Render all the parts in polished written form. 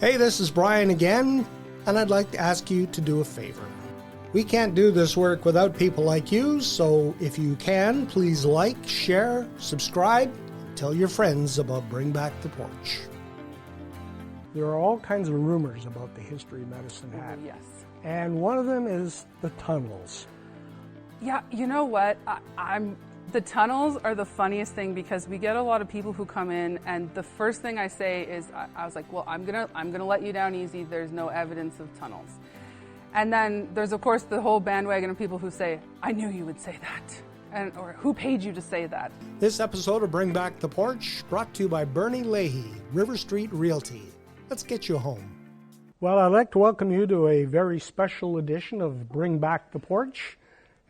Hey, this is Brian again, and I'd like to ask you to do a favor. We can't do this work without people like you, so if you can, please like, share, subscribe, and tell your friends about Bring Back the Porch. There are all kinds of rumors about the history of Medicine Hat. Yes. And one of them is the tunnels. Yeah, you know what? The tunnels are the funniest thing because we get a lot of people who come in, and the first thing I say is, I was like, well, I'm gonna let you down easy. There's no evidence of tunnels. And then there's, of course, the whole bandwagon of people who say, I knew you would say that. Or who paid you to say that? This episode of Bring Back the Porch brought to you by Bernie Leahy, River Street Realty. Let's get you home. Well, I'd like to welcome you to a very special edition of Bring Back the Porch.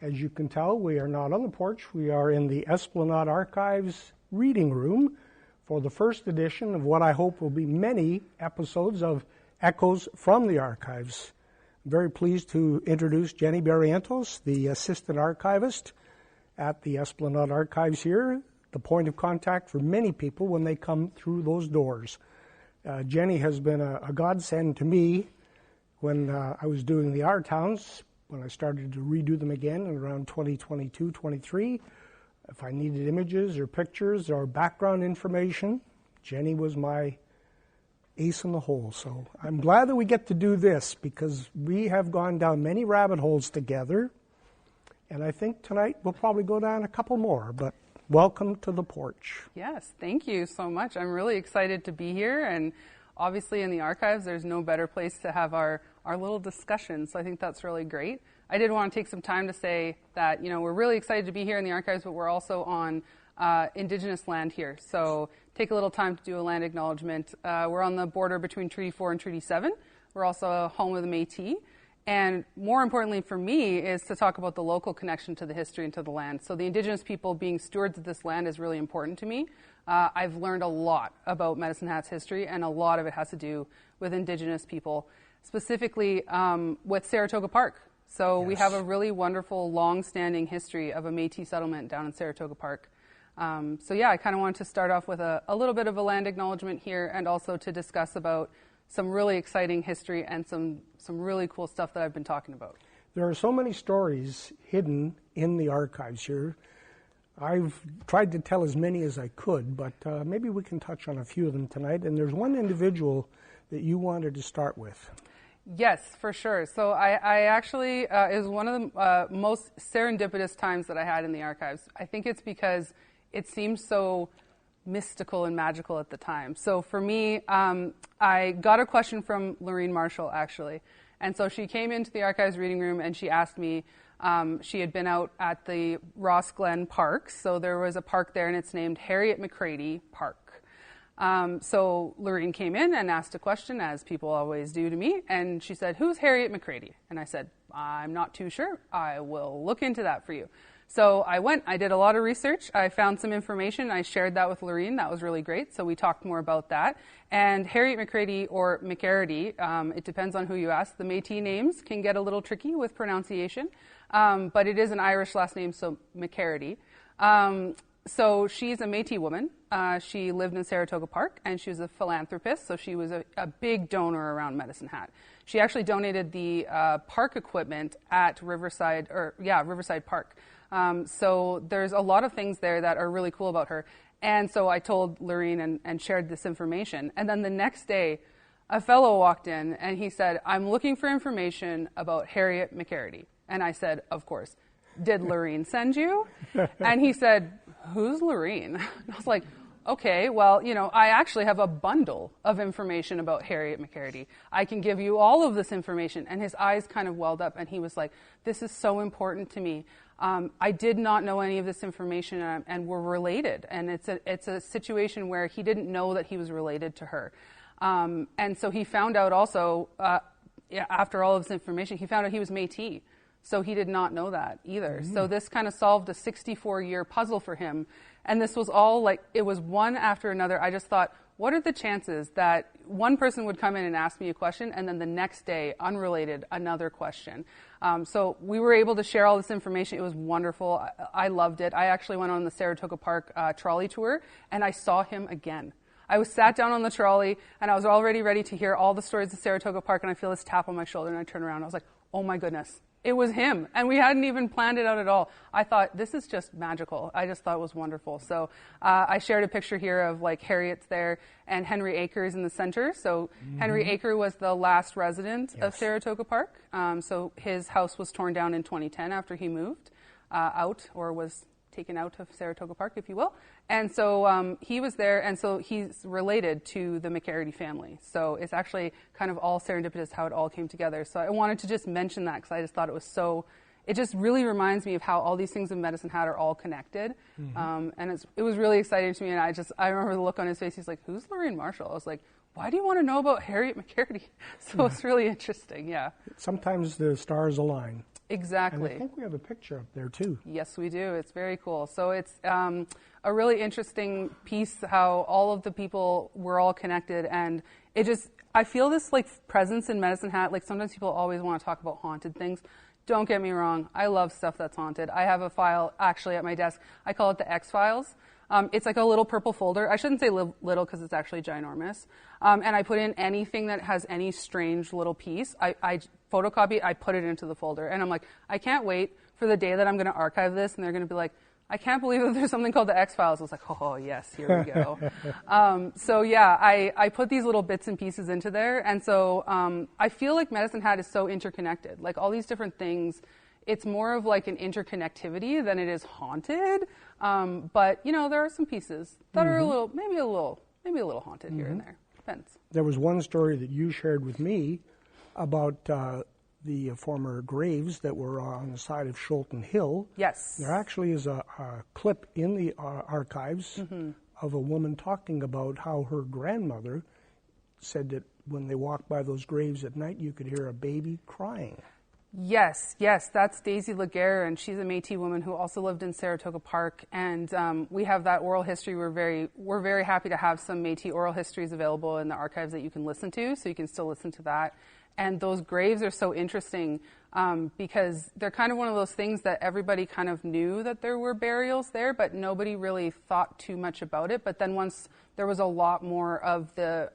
As you can tell, we are not on the porch. We are in the Esplanade Archives reading room for the first edition of what I hope will be many episodes of Echoes from the Archives. I'm very pleased to introduce Jenny Berrientos, the assistant archivist at the Esplanade Archives here, the point of contact for many people when they come through those doors. Jenny has been a godsend to me when I was doing the Our Towns, when I started to redo them again in around 2022, 23. If I needed images or pictures or background information, Jenny was my ace in the hole. So I'm glad that we get to do this because we have gone down many rabbit holes together. And I think tonight we'll probably go down a couple more, but welcome to the porch. Yes, thank you so much. I'm really excited to be here, and obviously in the archives there's no better place to have our little discussion, so I think that's really great. I did want to take some time to say that, we're really excited to be here in the archives, but we're also on Indigenous land here, so take a little time to do a land acknowledgement. We're on the border between Treaty 4 and Treaty 7. We're also a home of the Métis. And more importantly for me is to talk about the local connection to the history and to the land. So the Indigenous people being stewards of this land is really important to me. I've learned a lot about Medicine Hat's history, and a lot of it has to do with Indigenous people, specifically with Saratoga Park. So yes. We have a really wonderful, long-standing history of a Métis settlement down in Saratoga Park. I kind of wanted to start off with a little bit of a land acknowledgement here, and also to discuss about some really exciting history and some really cool stuff that I've been talking about. There are so many stories hidden in the archives here. I've tried to tell as many as I could, but maybe we can touch on a few of them tonight. And there's one individual that you wanted to start with. Yes, for sure. So I actually, it was one of the most serendipitous times that I had in the archives. I think it's because it seemed so mystical and magical at the time. So for me, I got a question from Lorraine Marshall, actually. And so she came into the archives reading room and she asked me, she had been out at the Ross Glen Park. So there was a park there and it's named Harriet McCready Park. So Lorraine came in and asked a question, as people always do to me. And she said, who's Harriet McCready? And I said, I'm not too sure. I will look into that for you. So I went, I did a lot of research, I found some information, I shared that with Lorraine, that was really great, so we talked more about that. And Harriet McCready, or McCready, it depends on who you ask. The Métis names can get a little tricky with pronunciation, but it is an Irish last name, so McCready. So she's a Métis woman. She lived in Saratoga Park, and she was a philanthropist, so she was a big donor around Medicine Hat. She actually donated the park equipment at Riverside Park. So there's a lot of things there that are really cool about her. And so I told Lorraine and shared this information. And then the next day, a fellow walked in and he said, I'm looking for information about Harriet McCready. And I said, of course. Did Lorraine send you? And he said, who's Lorraine? And I was like, okay, well, I actually have a bundle of information about Harriet McCready. I can give you all of this information. And his eyes kind of welled up and he was like, this is so important to me. I did not know any of this information, and we're related. And it's a situation where he didn't know that he was related to her. And so he found out also, after all of this information, he found out he was Métis. So he did not know that either. Mm-hmm. So this kind of solved a 64-year puzzle for him. And this was all it was one after another. I just thought, what are the chances that one person would come in and ask me a question, and then the next day, unrelated, another question? So we were able to share all this information. It was wonderful. I loved it. I actually went on the Saratoga Park trolley tour, and I saw him again. I was sat down on the trolley, and I was already ready to hear all the stories of Saratoga Park, and I feel this tap on my shoulder, and I turn around. I was like, oh my goodness. It was him, and we hadn't even planned it out at all. I thought, this is just magical. I just thought it was wonderful. So I shared a picture here of like Harriet's there and Henry Acres in the center. So Henry Acre was the last resident of Saratoga Park. So his house was torn down in 2010 after he moved out, or was taken out of Saratoga Park, if you will. And so he was there, and so he's related to the McCready family. So it's actually kind of all serendipitous how it all came together. So I wanted to just mention that because I just thought it was so, it just really reminds me of how all these things in Medicine Hat are all connected. And it was really exciting to me, and I remember the look on his face. He's like, who's Lorraine Marshall? I was like, why do you want to know about Harriet McCready? So it's really interesting, yeah. Sometimes the stars align. Exactly. And I think we have a picture up there, too. Yes, we do. It's very cool. So it's a really interesting piece how all of the people were all connected. And it just, I feel this like presence in Medicine Hat. Like sometimes people always want to talk about haunted things. Don't get me wrong. I love stuff that's haunted. I have a file actually at my desk. I call it the X-Files. It's like a little purple folder. I shouldn't say little because it's actually ginormous. And I put in anything that has any strange little piece. I photocopy it, I put it into the folder. And I'm like, I can't wait for the day that I'm going to archive this. And they're going to be like, I can't believe that there's something called the X-Files. I was like, oh, yes, here we go. So, yeah, I put these little bits and pieces into there. And so I feel like Medicine Hat is so interconnected. Like all these different things, it's more of like an interconnectivity than it is haunted. But, you know, there are some pieces that are maybe a little haunted here and there. Depends. There was one story that you shared with me about the former graves that were on the side of Scholten Hill. Yes. There actually is a clip in the archives of a woman talking about how her grandmother said that when they walked by those graves at night, you could hear a baby crying. Yes, that's Daisy Laguerre, and she's a Métis woman who also lived in Saratoga Park. And we have that oral history. We're very happy to have some Métis oral histories available in the archives that you can listen to, so you can still listen to that. And those graves are so interesting because they're kind of one of those things that everybody kind of knew that there were burials there, but nobody really thought too much about it. But then once there was a lot more of the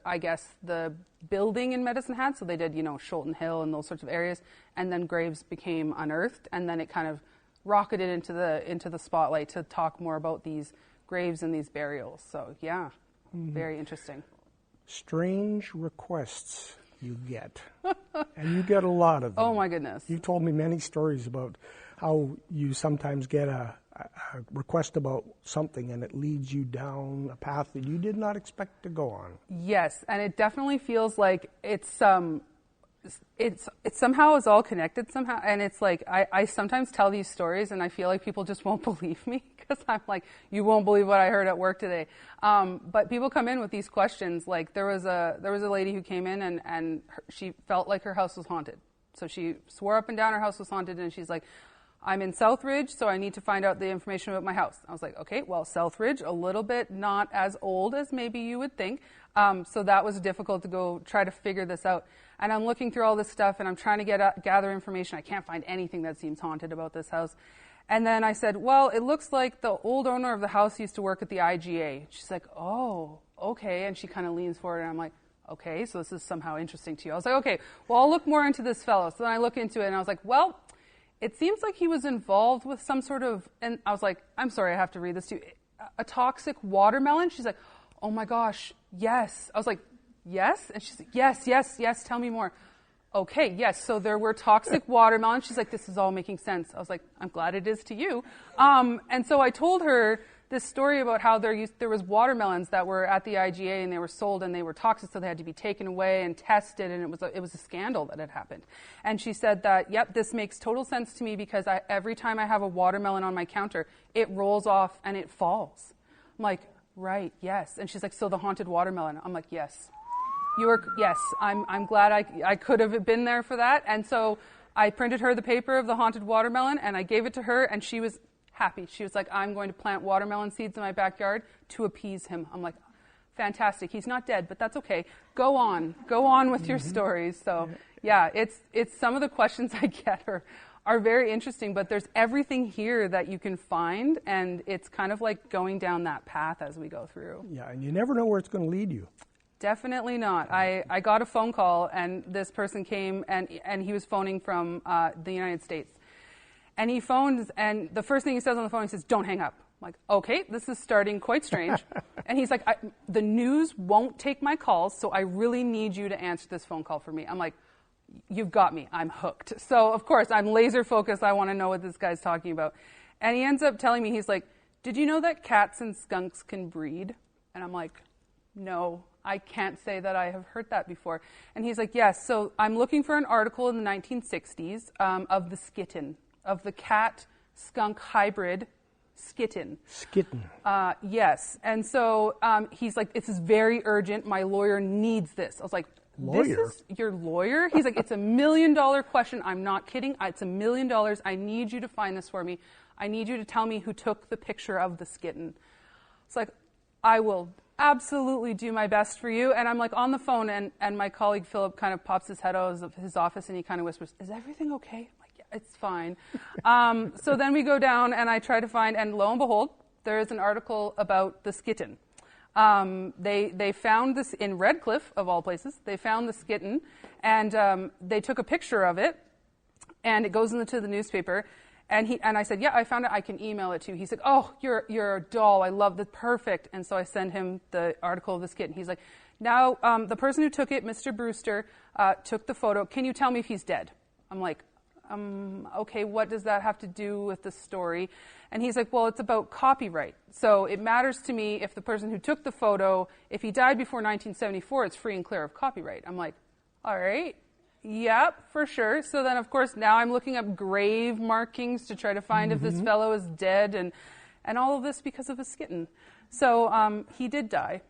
building in Medicine Hat, so they did, Scholten Hill and those sorts of areas, and then graves became unearthed, and then it kind of rocketed into the spotlight to talk more about these graves and these burials. So, yeah, very interesting. Strange requests you get, and you get a lot of them. Oh my goodness. You told me many stories about how you sometimes get a request about something and it leads you down a path that you did not expect to go on. Yes, and it definitely feels like it's somehow is all connected somehow, and it's like I sometimes tell these stories and I feel like people just won't believe me because I'm like, you won't believe what I heard at work today. But people come in with these questions. Like there was a lady who came in and she felt like her house was haunted. So she swore up and down her house was haunted, and she's like, I'm in Southridge, so I need to find out the information about my house. I was like, okay, well, Southridge, a little bit not as old as maybe you would think. So that was difficult to go try to figure this out. And I'm looking through all this stuff, and I'm trying to gather information. I can't find anything that seems haunted about this house. And then I said, well, it looks like the old owner of the house used to work at the IGA. She's like, oh, okay. And she kind of leans forward, and I'm like, okay, so this is somehow interesting to you. I was like, okay, well, I'll look more into this fellow. So then I look into it, and I was like, well, it seems like he was involved with some sort of, and I was like, I'm sorry, I have to read this to you. A toxic watermelon? She's like, oh my gosh, yes. I was like, yes? And she's like, yes, tell me more. Okay, yes, so there were toxic watermelons. She's like, this is all making sense. I was like, I'm glad it is to you. And so I told her this story about how there was watermelons that were at the IGA and they were sold and they were toxic, so they had to be taken away and tested, and it was a scandal that had happened. And she said that, yep, this makes total sense to me because every time I have a watermelon on my counter, it rolls off and it falls. I'm like, right, yes. And she's like, so the haunted watermelon. I'm like, yes. Yes, I'm glad I could have been there for that. And so I printed her the paper of the haunted watermelon and I gave it to her, and she was happy. She was like, I'm going to plant watermelon seeds in my backyard to appease him. I'm like, fantastic. He's not dead, but that's okay. Go on with your stories. So yeah, it's some of the questions I get are very interesting, but there's everything here that you can find, and it's kind of like going down that path as we go through. Yeah, and you never know where it's going to lead you. Definitely not. I got a phone call, and this person came, and he was phoning from the United States. And he phones, and the first thing he says on the phone, he says, "Don't hang up." I'm like, okay, this is starting quite strange. And he's like, the news won't take my calls, so I really need you to answer this phone call for me. I'm like, you've got me. I'm hooked. So, of course, I'm laser focused. I want to know what this guy's talking about. And he ends up telling me, he's like, "Did you know that cats and skunks can breed?" And I'm like, no, I can't say that I have heard that before. And he's like, yes, so I'm looking for an article in the 1960s of the skitten, of the cat-skunk hybrid skitten. Skitten. Yes. And so he's like, this is very urgent. My lawyer needs this. I was like, lawyer? This is your lawyer? He's like, it's $1 million question. I'm not kidding. It's $1 million. I need you to find this for me. I need you to tell me who took the picture of the skitten. It's like, I will absolutely do my best for you. And I'm like on the phone, and my colleague Philip kind of pops his head out of his office, and he kind of whispers, "Is everything okay?" It's fine. So then we go down, and I try to find, and lo and behold, there is an article about the skitten. They found this in Redcliffe, of all places. They found the skitten, and they took a picture of it, and it goes into the newspaper. And I said, yeah, I found it. I can email it to you. He said, oh, you're a doll. I love that. Perfect. And so I send him the article of the skitten. He's like, now the person who took it, Mr. Brewster, took the photo. Can you tell me if he's dead? I'm like, okay, what does that have to do with the story? And he's like, well, it's about copyright. So it matters to me if the person who took the photo, if he died before 1974, it's free and clear of copyright. I'm like, all right, yep, for sure. So then, of course, now I'm looking up grave markings to try to find if this fellow is dead, and all of this because of a skitten. So he did die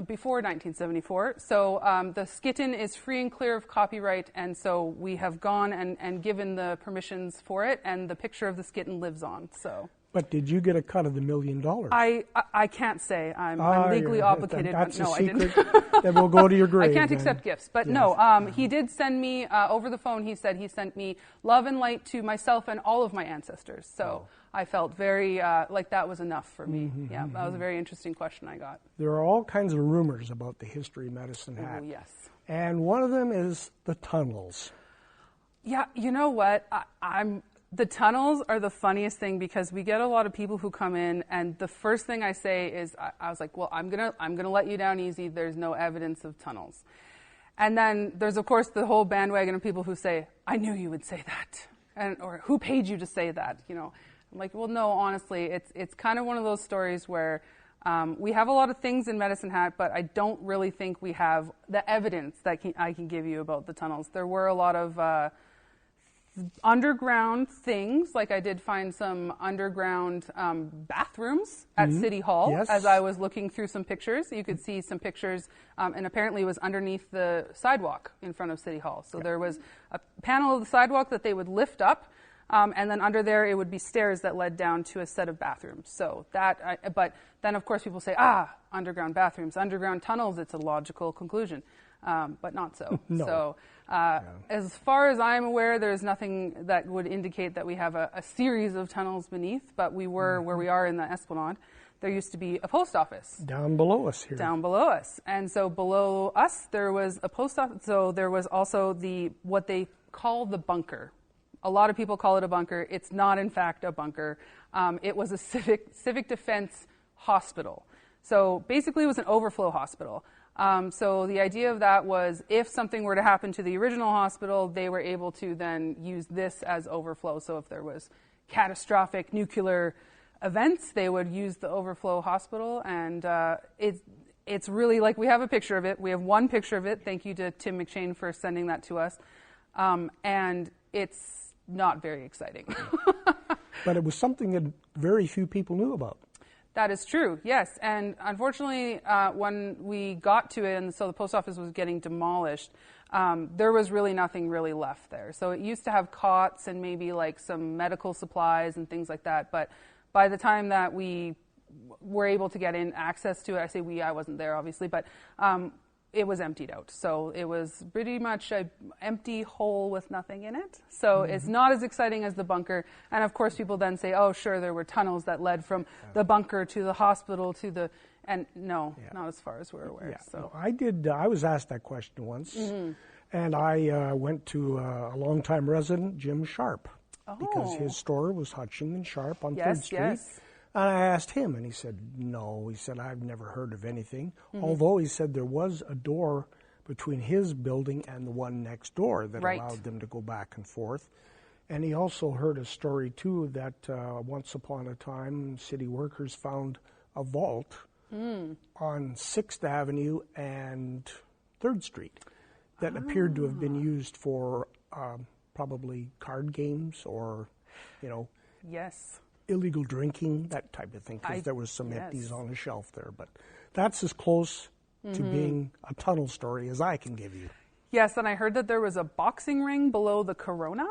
before 1974. So the skitten is free and clear of copyright, and so we have gone and given the permissions for it, and the picture of the skitten lives on. So. But did you get a cut of the $1 million? I can't say. I'm legally obligated. That's no, a secret I didn't. that will go to your grave. I can't then. accept gifts. But yes. no, he did send me, over the phone, he said he sent me love and light to myself and all of my ancestors. So I felt very like that was enough for me. Yeah, that was a very interesting question I got. There are all kinds of rumors about the history of Medicine Hat. Oh, yes. And one of them is the tunnels. Yeah, you know what? The tunnels are the funniest thing because we get a lot of people who come in, and the first thing I say is, I was like, well, I'm gonna let you down easy. There's no evidence of tunnels. And then there's, of course, the whole bandwagon of people who say, I knew you would say that, or who paid you to say that, you know. I'm like, well, no, honestly, it's kind of one of those stories where we have a lot of things in Medicine Hat, but I don't really think we have the evidence that I can give you about the tunnels. There were a lot of underground things, like I did find some underground bathrooms at City Hall. Yes. As I was looking through some pictures. You could see some pictures, and apparently it was underneath the sidewalk in front of City Hall. So there was a panel of the sidewalk that they would lift up, and then under there it would be stairs that led down to a set of bathrooms. So that, but then of course people say, underground bathrooms, underground tunnels, it's a logical conclusion. But not so. No. So as far as I'm aware, there's nothing that would indicate that we have a series of tunnels beneath, but we were where we are in the Esplanade. There used to be a post office. Down below us here. Down below us. And so below us, there was a post office. So there was also what they call the bunker. A lot of people call it a bunker. It's not, in fact, a bunker. It was a civic defense hospital. So basically, it was an overflow hospital. So the idea of that was if something were to happen to the original hospital, they were able to then use this as overflow. So if there was catastrophic nuclear events, they would use the overflow hospital. And it's really like we have a picture of it. We have one picture of it. Thank you to Tim McShane for sending that to us. And it's not very exciting. But it was something that very few people knew about. That is true, yes. And unfortunately, when we got to it, and so the post office was getting demolished, there was really nothing really left there. So it used to have cots and maybe like some medical supplies and things like that. But by the time that we were able to get in access to it, I say we, I wasn't there obviously, but it was emptied out. So it was pretty much an empty hole with nothing in it. So it's not as exciting as the bunker. And of course, people then say, oh, sure, there were tunnels that led from the bunker to the hospital to the, and no, not as far as we're aware. Yeah. So I was asked that question once, and I went to a longtime resident, Jim Sharp, because his store was Hutching and Sharp on 3rd Street. Yes. And I asked him, and he said, no. He said, I've never heard of anything. Although he said there was a door between his building and the one next door that allowed them to go back and forth. And he also heard a story, too, that once upon a time, city workers found a vault on 6th Avenue and 3rd Street that appeared to have been used for probably card games or, illegal drinking, that type of thing, because there was some empties on the shelf there. But that's as close to being a tunnel story as I can give you. Yes, and I heard that there was a boxing ring below the Corona,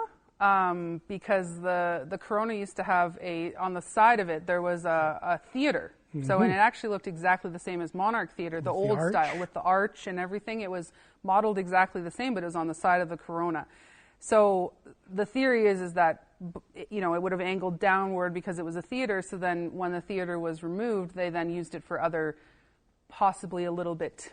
because the Corona used to have on the side of it, there was a theater. So, and it actually looked exactly the same as Monarch Theater, the old style, with the arch and everything. It was modeled exactly the same, but it was on the side of the Corona. So the theory is that, it would have angled downward because it was a theater. So then when the theater was removed, they then used it for other, possibly a little bit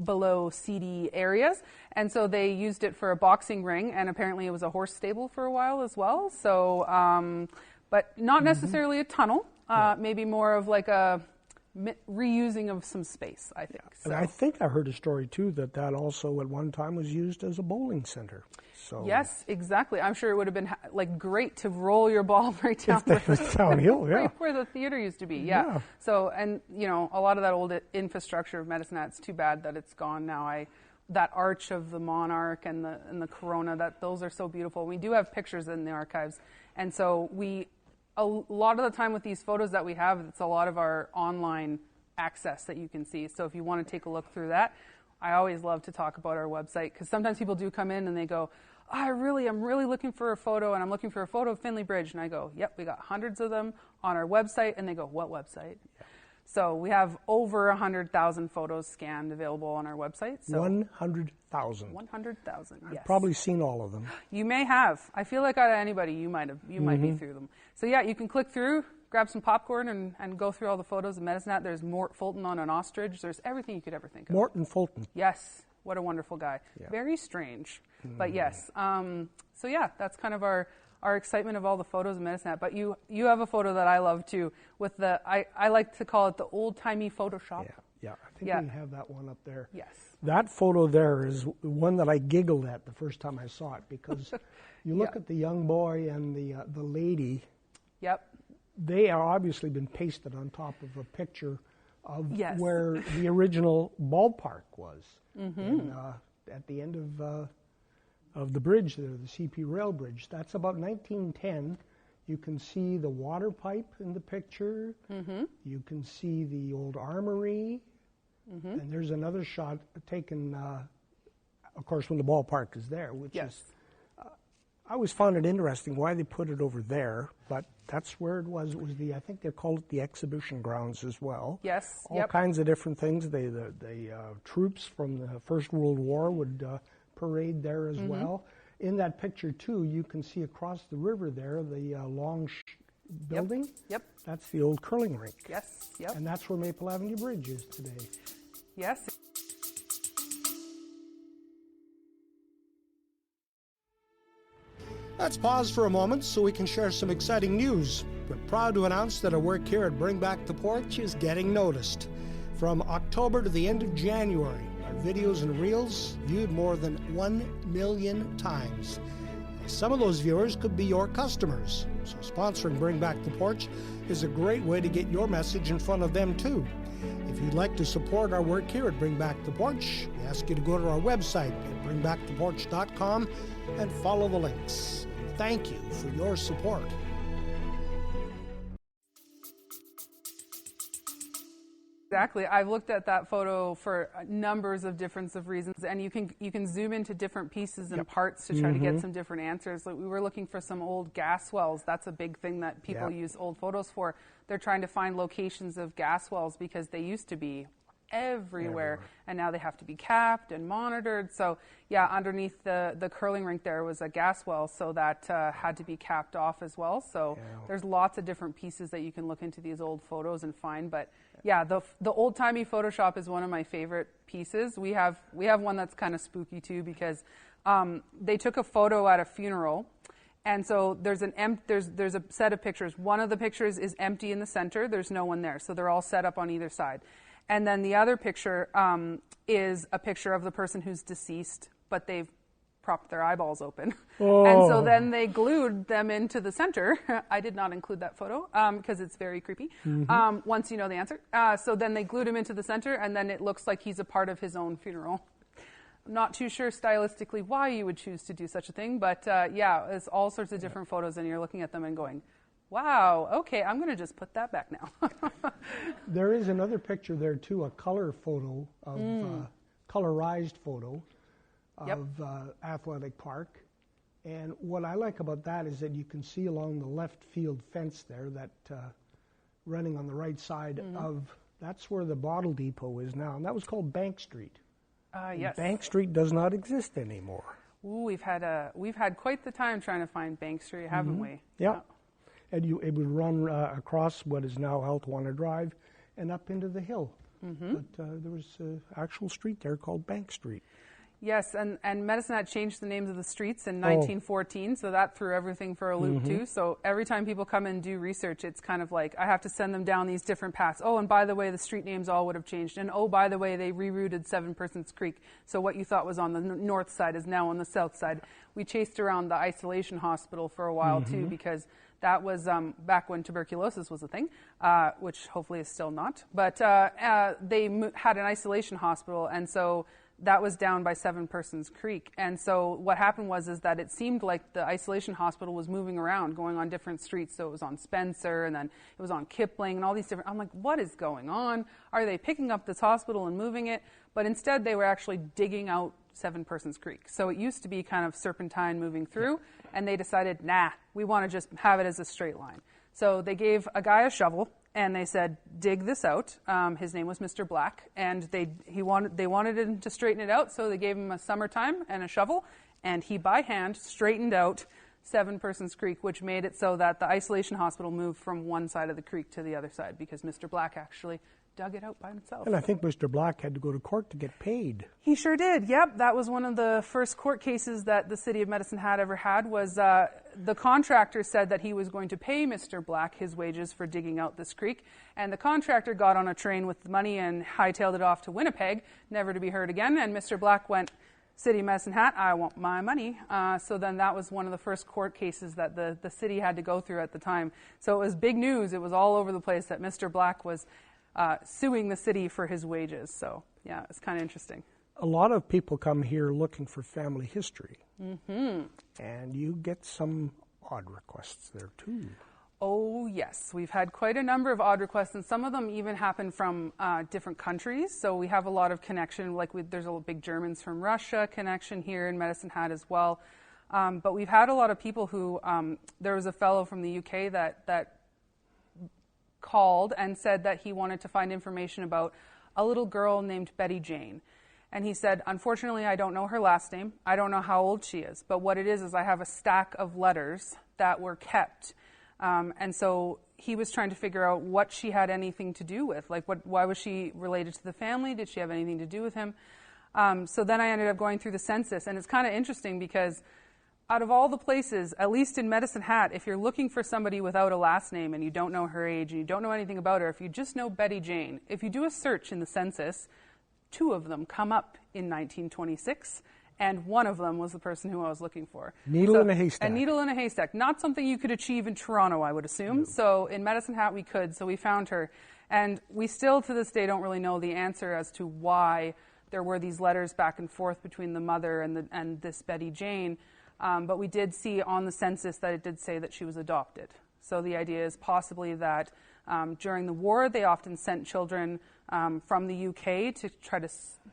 below seedy areas. And so they used it for a boxing ring, and apparently it was a horse stable for a while as well. So, but not necessarily a tunnel, maybe more of like a reusing of some space, I think. So. And I think I heard a story too that also at one time was used as a bowling center. So yes, exactly. I'm sure it would have been great to roll your ball right down downhill, right where the theater used to be. Yeah. So, and a lot of that old infrastructure of Medicine Hat, it's too bad that it's gone now. That arch of the Monarch and the Corona, those are so beautiful. We do have pictures in the archives, and so a lot of the time with these photos that we have, it's a lot of our online access that you can see. So if you want to take a look through that, I always love to talk about our website, because sometimes people do come in and they go, I'm really looking for a photo, and I'm looking for a photo of Finley Bridge. And I go, yep, we got hundreds of them on our website. And they go, what website? Yeah. So we have over 100,000 photos scanned available on our website. So 100,000. 100,000, yes. I've probably seen all of them. You may have. I feel like out of anybody, you might be through them. So yeah, you can click through, grab some popcorn, and go through all the photos of Medicine Hat. There's Mort Fulton on an ostrich. There's everything you could ever think of. Morton Fulton. Yes. What a wonderful guy. Yeah. Very strange. But yes. So yeah, that's kind of our excitement of all the photos of Medicine Hat. But you have a photo that I love too, with I like to call it the old-timey Photoshop. Yeah. I think we have that one up there. Yes. That photo there is one that I giggled at the first time I saw it, because you look at the young boy and the lady. Yep. They are obviously been pasted on top of a picture of where the original ballpark was. At the end of the bridge there, the CP Rail Bridge. That's about 1910. You can see the water pipe in the picture. You can see the old armory. And there's another shot taken, of course, when the ballpark is there, which is... I always found it interesting why they put it over there, but that's where it was. It was I think they called it the exhibition grounds as well. Yes. All kinds of different things. The troops from the First World War would parade there as well. In that picture, too, you can see across the river there the long building. Yep. That's the old curling rink. Yes. Yep. And that's where Maple Avenue Bridge is today. Yes. Let's pause for a moment so we can share some exciting news. We're proud to announce that our work here at Bring Back the Porch is getting noticed. From October to the end of January, our videos and reels viewed more than 1 million times. Some of those viewers could be your customers, so sponsoring Bring Back the Porch is a great way to get your message in front of them too. If you'd like to support our work here at Bring Back the Porch, we ask you to go to our website at bringbacktheporch.com and follow the links. Thank you for your support. Exactly. I've looked at that photo for numbers of different reasons, and you can zoom into different pieces and parts to try to get some different answers. Like, we were looking for some old gas wells. That's a big thing that people use old photos for. They're trying to find locations of gas wells because they used to be everywhere. And now they have to be capped and monitored. So yeah, underneath the curling rink there was a gas well, so that had to be capped off as well. So there's lots of different pieces that you can look into these old photos and find. But yeah, the old-timey Photoshop is one of my favorite pieces. We have one that's kind of spooky too, because they took a photo at a funeral. And so there's a set of pictures. One of the pictures is empty in the center. There's no one there. So they're all set up on either side. And then the other picture is a picture of the person who's deceased, but they've propped their eyeballs open. Oh. And so then they glued them into the center. I did not include that photo because it's very creepy, once you know the answer. So then they glued him into the center, and then it looks like he's a part of his own funeral. Not too sure stylistically why you would choose to do such a thing, but yeah, it's all sorts of different photos, and you're looking at them and going, wow, okay, I'm going to just put that back now. There is another picture there, too, a color photo, of colorized photo of Athletic Park. And what I like about that is that you can see along the left field fence there, that running on the right side of, that's where the bottle depot is now, and that was called Bank Street. Yes. Bank Street does not exist anymore. Ooh, we've had quite the time trying to find Bank Street, haven't we? Yeah. And it would run across what is now Altwana Drive and up into the hill. But there was an actual street there called Bank Street. Yes, and Medicine Hat changed the names of the streets in 1914, so that threw everything for a loop too. So every time people come and do research, it's kind of like I have to send them down these different paths. Oh, and by the way, the street names all would have changed. And oh, by the way, they rerouted Seven Persons Creek. So what you thought was on the north side is now on the south side. We chased around the isolation hospital for a while too, because that was back when tuberculosis was a thing, which hopefully is still not. But they had an isolation hospital, and so that was down by Seven Persons Creek. And so what happened was that it seemed like the isolation hospital was moving around, going on different streets. So it was on Spencer, and then it was on Kipling, and all these different, I'm like, what is going on? Are they picking up this hospital and moving it? But instead they were actually digging out Seven Persons Creek. So it used to be kind of serpentine moving through, and they decided, nah, we want to just have it as a straight line. So they gave a guy a shovel, and they said, dig this out. His name was Mr. Black, and they wanted him to straighten it out, so they gave him a summertime and a shovel, and he by hand straightened out Seven Persons Creek, which made it so that the isolation hospital moved from one side of the creek to the other side, because Mr. Black actually dug it out by himself. And I think Mr. Black had to go to court to get paid. He sure did, yep. That was one of the first court cases that the city of Medicine Hat ever had, was the contractor said that he was going to pay Mr. Black his wages for digging out this creek, and the contractor got on a train with the money and hightailed it off to Winnipeg, never to be heard again, and Mr. Black went, City of Medicine Hat, I want my money. So then that was one of the first court cases that the city had to go through at the time. So it was big news. It was all over the place that Mr. Black was suing the city for his wages. So, yeah, it's kind of interesting. A lot of people come here looking for family history. And you get some odd requests there, too. Oh, yes. We've had quite a number of odd requests, and some of them even happen from different countries. So we have a lot of connection. Like there's a big Germans from Russia connection here in Medicine Hat as well. But we've had a lot of people who, there was a fellow from the UK that called and said that he wanted to find information about a little girl named Betty Jane. And he said, unfortunately, I don't know her last name. I don't know how old she is. But what it is I have a stack of letters that were kept. And so he was trying to figure out what she had anything to do with. Like, why was she related to the family? Did she have anything to do with him? So then I ended up going through the census. And it's kind of interesting because out of all the places, at least in Medicine Hat, if you're looking for somebody without a last name and you don't know her age and you don't know anything about her, if you just know Betty Jane, if you do a search in the census, 2 of them come up in 1926, and one of them was the person who I was looking for. Needle in a haystack. A needle in a haystack. Not something you could achieve in Toronto, I would assume. No. So in Medicine Hat we could, so we found her. And we still to this day don't really know the answer as to why there were these letters back and forth between the mother and this Betty Jane. But we did see on the census that it did say that she was adopted. So the idea is possibly that during the war they often sent children from the UK to try to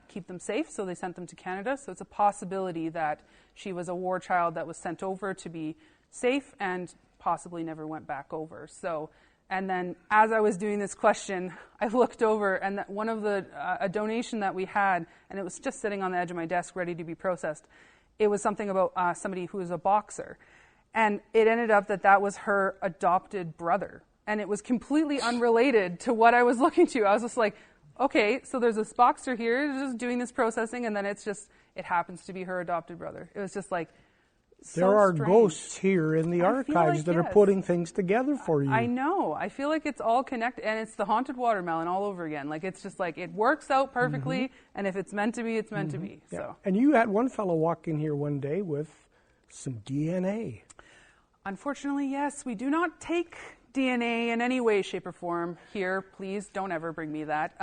keep them safe, so they sent them to Canada. So it's a possibility that she was a war child that was sent over to be safe and possibly never went back over. So And then as I was doing this question, I looked over, and one of the a donation that we had, and it was just sitting on the edge of my desk ready to be processed. It was something about somebody who was a boxer. And it ended up that was her adopted brother. And it was completely unrelated to what I was looking to. I was just like, okay, so there's this boxer here just doing this processing, and then it happens to be her adopted brother. It was just like, so there are strange. Ghosts here in the archives that are putting things together for you. I know. I feel like it's all connected, and it's the haunted watermelon all over again. Like, it's just like, it works out perfectly, and if it's meant to be, it's meant to be. Yeah. So. And you had one fellow walk in here one day with some DNA. Unfortunately, yes. We do not take DNA in any way, shape, or form here. Please don't ever bring me that.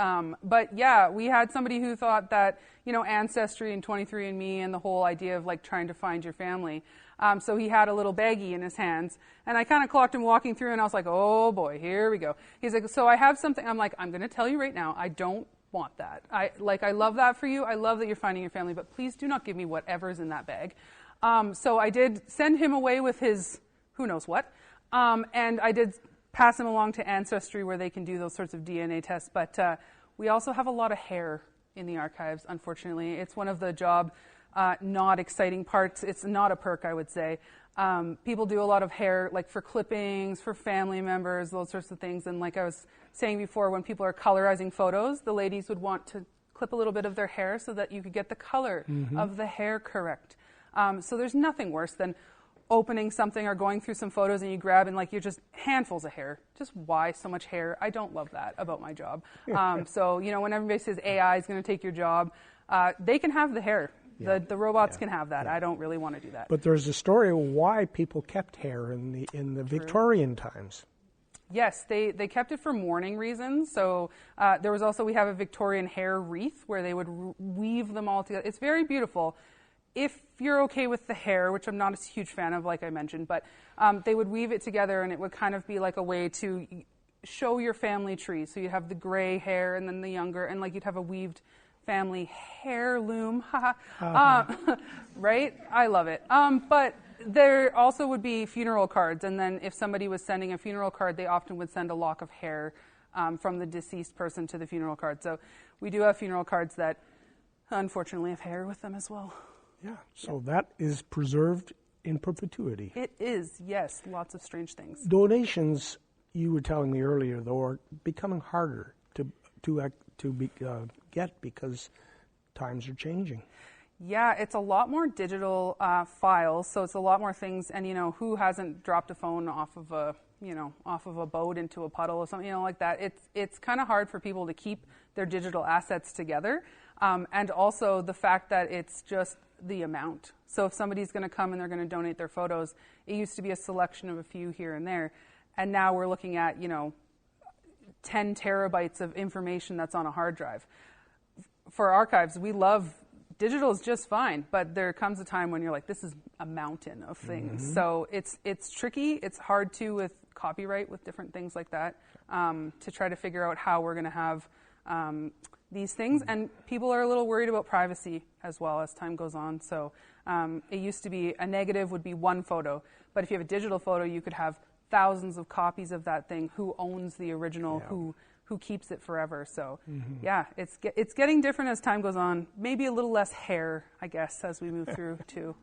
But yeah, we had somebody who thought that, Ancestry and 23andMe and the whole idea of like trying to find your family. So he had a little baggie in his hands, and I kind of clocked him walking through, and I was like, oh boy, here we go. He's like, so I have something. I'm like, I'm going to tell you right now, I don't want that. I love that for you. I love that you're finding your family, but please do not give me whatever's in that bag. So I did send him away with his who knows what. And I did pass them along to Ancestry where they can do those sorts of DNA tests. But we also have a lot of hair in the archives, unfortunately. It's one of the job not exciting parts. It's not a perk, I would say. People do a lot of hair, like for clippings, for family members, those sorts of things. And like I was saying before, when people are colorizing photos, the ladies would want to clip a little bit of their hair so that you could get the color of the hair correct. So there's nothing worse than opening something or going through some photos and you grab and like you're just handfuls of hair. Just why so much hair? I don't love that about my job. So, when everybody says AI is going to take your job, they can have the hair. Yeah. The robots can have that. Yeah. I don't really want to do that. But there's a story of why people kept hair in the Victorian times. Yes, they kept it for mourning reasons. So there was also, we have a Victorian hair wreath where they would weave them all together. It's very beautiful. If you're okay with the hair, which I'm not a huge fan of, like I mentioned, but they would weave it together and it would kind of be like a way to show your family tree. So you'd have the gray hair and then the younger, and like you'd have a weaved family heirloom. Right? I love it. But there also would be funeral cards, and then if somebody was sending a funeral card, they often would send a lock of hair from the deceased person to the funeral card. So we do have funeral cards that unfortunately have hair with them as well. Yeah, so that is preserved in perpetuity. It is, yes, lots of strange things. Donations, you were telling me earlier, though, are becoming harder to get because times are changing. Yeah, it's a lot more digital files, so it's a lot more things. And who hasn't dropped a phone off of a boat into a puddle or something, like that. It's kind of hard for people to keep their digital assets together, and also the fact that it's just the amount. So if somebody's going to come and they're going to donate their photos, it used to be a selection of a few here and there, and now we're looking at 10 terabytes of information that's on a hard drive. For archives, we love digital is just fine, but there comes a time when you're like, this is a mountain of things. So it's tricky. It's hard too with copyright, with different things like that, to try to figure out how we're going to have these things. And people are a little worried about privacy as well as time goes on. So it used to be a negative would be one photo, but if you have a digital photo, you could have thousands of copies of that thing. Who owns the original? Yeah. Who keeps it forever? So yeah, it's getting different as time goes on. Maybe a little less hair, I guess, as we move through too.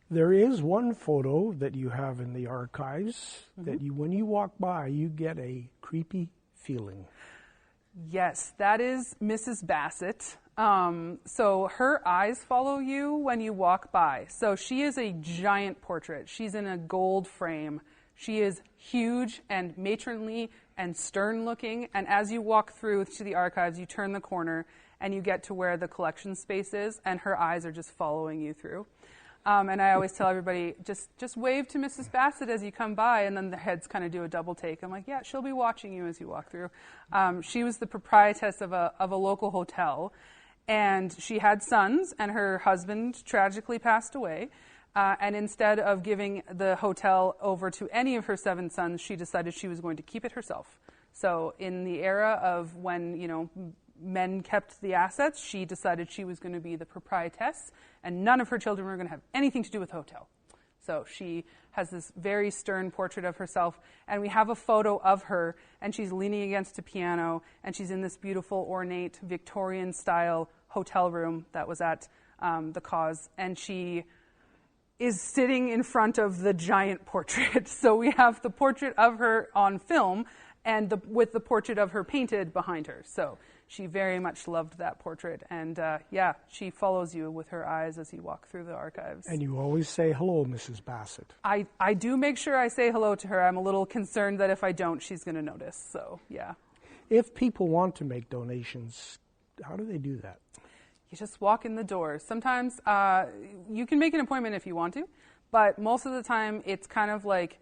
There is one photo that you have in the archives that when you walk by, you get a creepy feeling. Yes, that is Mrs. Bassett. So her eyes follow you when you walk by. So she is a giant portrait. She's in a gold frame. She is huge and matronly and stern looking. And as you walk through to the archives, you turn the corner and you get to where the collection space is, and her eyes are just following you through. And I always tell everybody, just wave to Mrs. Bassett as you come by, and then the heads kind of do a double take. I'm like, yeah, she'll be watching you as you walk through. She was the proprietress of a local hotel, and she had sons, and her husband tragically passed away. And instead of giving the hotel over to any of her 7 sons, she decided she was going to keep it herself. So in the era of when, men kept the assets, she decided she was going to be the proprietress, and none of her children were going to have anything to do with the hotel. So she has this very stern portrait of herself, and we have a photo of her, and she's leaning against a piano, and she's in this beautiful, ornate, Victorian-style hotel room that was at the Cause, and she is sitting in front of the giant portrait. So we have the portrait of her on film, and with the portrait of her painted behind her. So she very much loved that portrait. And she follows you with her eyes as you walk through the archives. And you always say, hello, Mrs. Bassett. I do make sure I say hello to her. I'm a little concerned that if I don't, she's going to notice. So, yeah. If people want to make donations, how do they do that? You just walk in the door. Sometimes you can make an appointment if you want to, but most of the time it's kind of like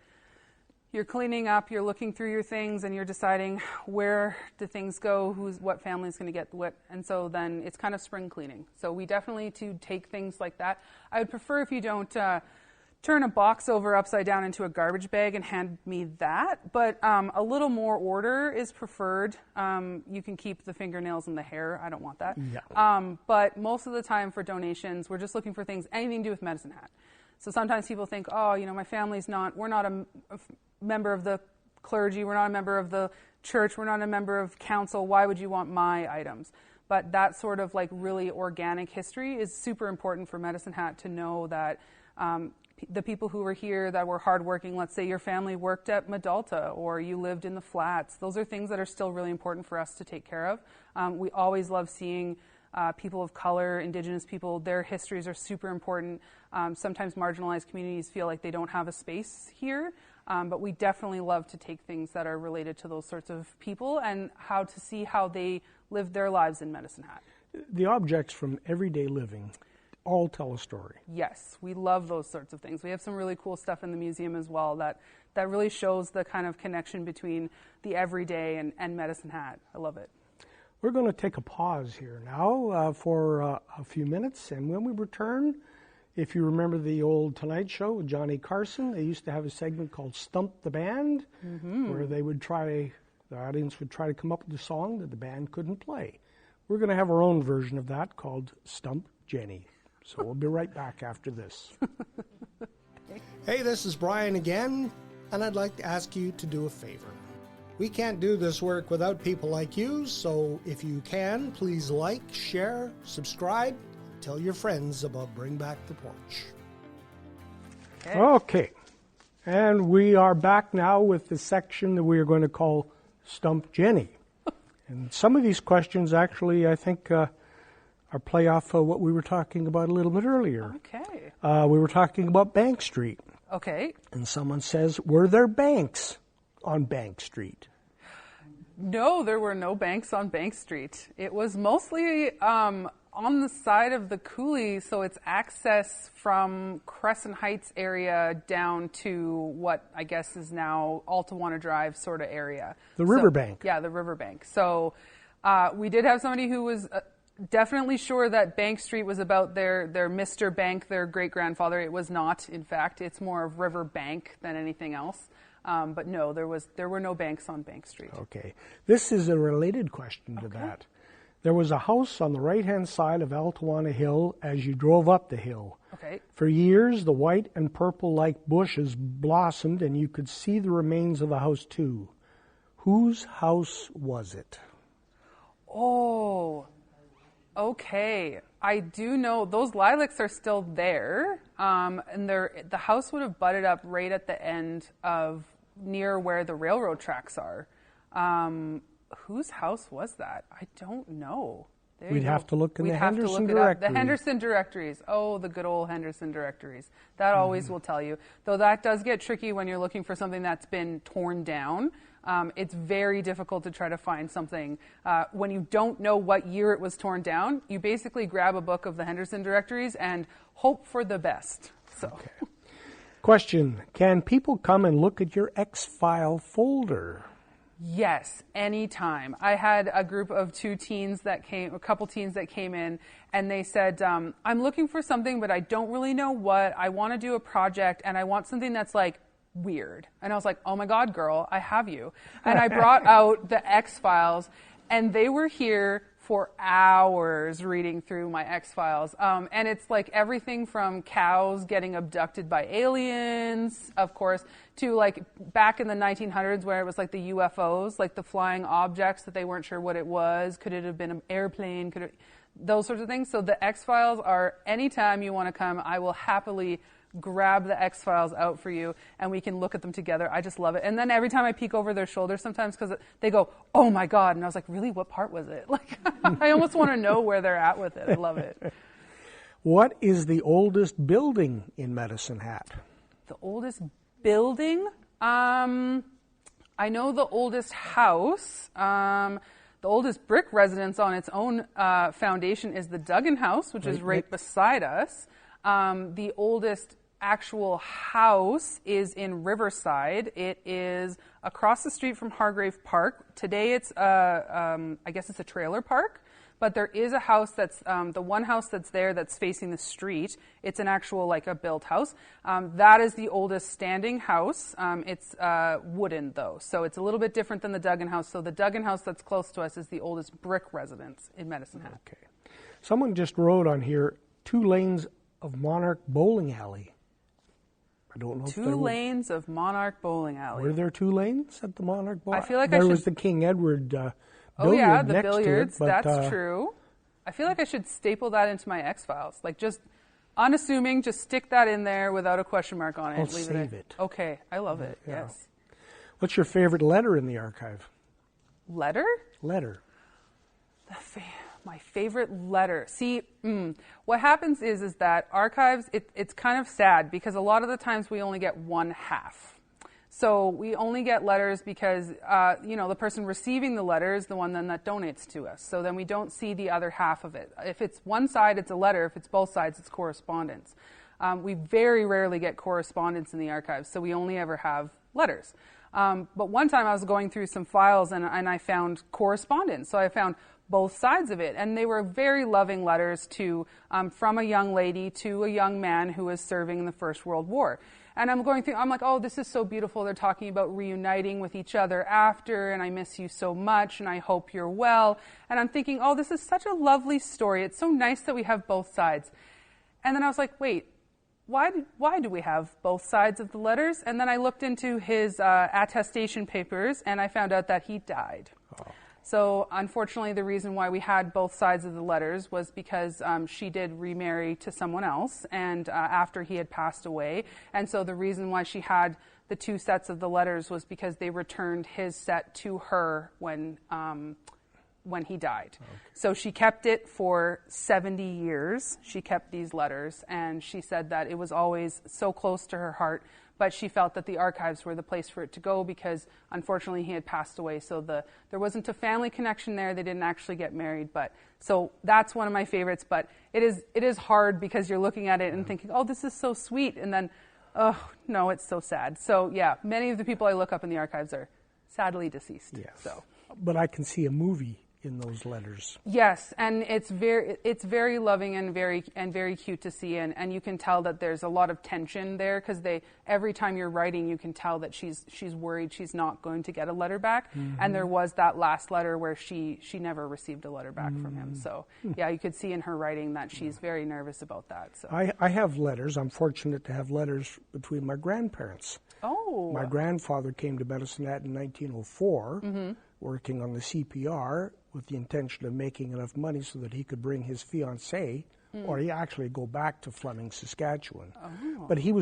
you're cleaning up, you're looking through your things, and you're deciding where do things go, what family's going to get what, and so then it's kind of spring cleaning. So we definitely take things like that. I would prefer if you don't turn a box over upside down into a garbage bag and hand me that, but a little more order is preferred. You can keep the fingernails and the hair. I don't want that. Yeah. But most of the time for donations, we're just looking for things, anything to do with Medicine Hat. So sometimes people think, my family's we're not a member of the clergy, we're not a member of the church, we're not a member of council, why would you want my items? But that sort of like really organic history is super important for Medicine Hat to know that the people who were here that were hardworking, let's say your family worked at Medalta or you lived in the flats, those are things that are still really important for us to take care of. We always love seeing people of color, Indigenous people, their histories are super important. Sometimes marginalized communities feel like they don't have a space here, but we definitely love to take things that are related to those sorts of people and how to see how they live their lives in Medicine Hat. The objects from everyday living all tell a story. Yes, we love those sorts of things. We have some really cool stuff in the museum as well that really shows the kind of connection between the everyday and Medicine Hat. I love it. We're going to take a pause here now for a few minutes, and when we return, if you remember the old Tonight Show with Johnny Carson, they used to have a segment called Stump the Band, where they would the audience would try to come up with a song that the band couldn't play. We're going to have our own version of that called Stump Jenny. So we'll be right back after this. Hey, this is Brian again, and I'd like to ask you to do a favor. We can't do this work without people like you, so if you can, please like, share, subscribe, tell your friends about Bring Back the Porch. Okay. And we are back now with the section that we are going to call Stump Jenny. And some of these questions actually, I think, are play off of what we were talking about a little bit earlier. Okay. We were talking about Bank Street. Okay. And someone says, were there banks on Bank Street? No, there were no banks on Bank Street. It was mostly on the side of the coulee, so it's access from Crescent Heights area down to what I guess is now Altawana Drive sort of area. The riverbank. Yeah, the riverbank. So we did have somebody who was definitely sure that Bank Street was about their Mr. Bank, their great-grandfather. It was not, in fact. It's more of riverbank than anything else. But no, there were no banks on Bank Street. Okay. This is a related question to that. There was a house on the right-hand side of Altawana Hill as you drove up the hill. Okay. For years, the white and purple-like bushes blossomed, and you could see the remains of the house, too. Whose house was it? Oh, okay. I do know those lilacs are still there, and the house would have butted up right at the end of near where the railroad tracks are. Whose house was that? I don't know. We'd have to look in the Henderson directories. The Henderson directories. Oh, the good old Henderson directories. That always will tell you. Though that does get tricky when you're looking for something that's been torn down. It's very difficult to try to find something. When you don't know what year it was torn down, you basically grab a book of the Henderson directories and hope for the best. So. Okay. Question, can people come and look at your X-File folder? Yes, anytime. I had a group of a couple teens that came in, and they said, I'm looking for something, but I don't really know what. I want to do a project, and I want something that's like weird. And I was like, oh my God, girl, I have you. And I brought out the X-Files, and they were here for hours reading through my X-Files. And it's like everything from cows getting abducted by aliens, of course, to like back in the 1900s where it was like the UFOs, like the flying objects that they weren't sure what it was. Could it have been an airplane? Those sorts of things. So the X-Files are, anytime you want to come, I will happily grab the X-Files out for you and we can look at them together. I just love it. And then every time I peek over their shoulders sometimes, because they go, oh my God. And I was like, really, what part was it? Like, I almost want to know where they're at with it. I love it. What is the oldest building in Medicine Hat? The oldest building? I know the oldest house. The oldest brick residence on its own foundation is the Duggan House, which is right beside us. The oldest actual house is in Riverside. It is across the street from Hargrave Park. Today it's, I guess it's a trailer park, but there is a house that's, the one house that's there that's facing the street. It's an actual, like a built house. That is the oldest standing house. It's wooden though, so it's a little bit different than the Duggan House. So the Duggan House that's close to us is the oldest brick residence in Medicine Hat. Okay. Someone just wrote on here, 2 lanes of Monarch Bowling Alley. I don't know if 2 lanes of Monarch Bowling Alley. Were there 2 lanes at the Monarch Bowling? I feel like there was the King Edward billiard oh yeah, the next billiards. to it, but, that's true. I feel like I should staple that into my X-Files. Like just unassuming, just stick that in there without a question mark on it. I'll Leave save it. Okay, I love it. Yeah. Yes. What's your favorite letter in the archive? Letter? Letter. My favorite letter. See, what happens is that archives, it's kind of sad because a lot of the times we only get one half. So we only get letters because, the person receiving the letter is the one then that donates to us. So then we don't see the other half of it. If it's one side, it's a letter. If it's both sides, it's correspondence. We very rarely get correspondence in the archives, so we only ever have letters. But one time I was going through some files and I found correspondence. So I found both sides of it, and they were very loving letters to from a young lady to a young man who was serving in the First World War. And I'm going through, I'm like, oh, this is so beautiful. They're talking about reuniting with each other after, and I miss you so much, and I hope you're well. And I'm thinking, oh, this is such a lovely story. It's so nice that we have both sides. And then I was like, wait, why do we have both sides of the letters? And then I looked into his attestation papers, and I found out that he died. Oh. So unfortunately, the reason why we had both sides of the letters was because she did remarry to someone else, and after he had passed away. And so the reason why she had the 2 sets of the letters was because they returned his set to her when he died. Okay. So she kept it for 70 years. She kept these letters, and she said that it was always so close to her heart, but she felt that the archives were the place for it to go because, unfortunately, he had passed away. So there wasn't a family connection there. They didn't actually get married. But so that's one of my favorites. But it is hard because you're looking at it and thinking, oh, this is so sweet. And then, oh, no, it's so sad. So, yeah, many of the people I look up in the archives are sadly deceased. Yes. So. But I can see a movie in those letters. Yes, and it's very loving and very cute to see, and you can tell that there's a lot of tension there because every time you're writing, you can tell that she's worried she's not going to get a letter back, and there was that last letter where she never received a letter back from him. So yeah, you could see in her writing that she's very nervous about that. So I have letters. I'm fortunate to have letters between my grandparents. Oh, my grandfather came to Medicine Hat in 1904, working on the CPR with the intention of making enough money so that he could bring his fiancée, or he actually go back to Fleming, Saskatchewan. Oh. But he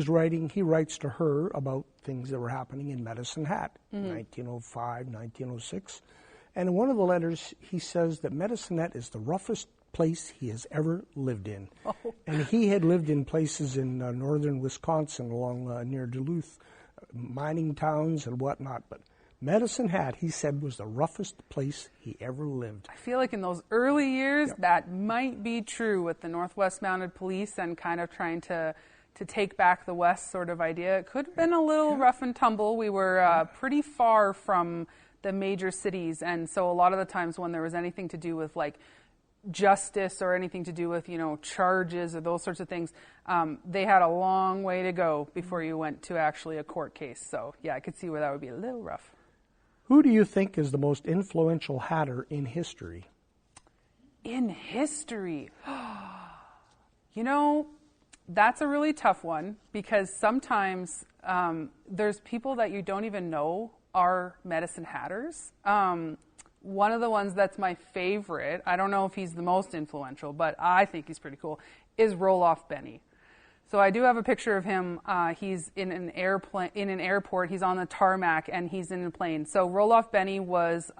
writes to her about things that were happening in Medicine Hat, 1905, 1906. And in one of the letters, he says that Medicine Hat is the roughest place he has ever lived in. Oh. And he had lived in places in northern Wisconsin along near Duluth, mining towns and whatnot, but Medicine Hat, he said, was the roughest place he ever lived. I feel like in those early years, that might be true with the Northwest Mounted Police and kind of trying to take back the West sort of idea. It could have been a little rough and tumble. We were pretty far from the major cities, and so a lot of the times when there was anything to do with like justice or anything to do with, charges or those sorts of things, they had a long way to go before you went to actually a court case. So yeah, I could see where that would be a little rough. Who do you think is the most influential hatter in history? in history. You know, that's a really tough one because sometimes there's people that you don't even know are medicine hatters. One of the ones that's my favorite, I don't know if he's the most influential, but I think he's pretty cool, is Roll-Off Benny. So I do have a picture of him. He's in an airport. He's on the tarmac, and he's in a plane. So Roll-Off Benny was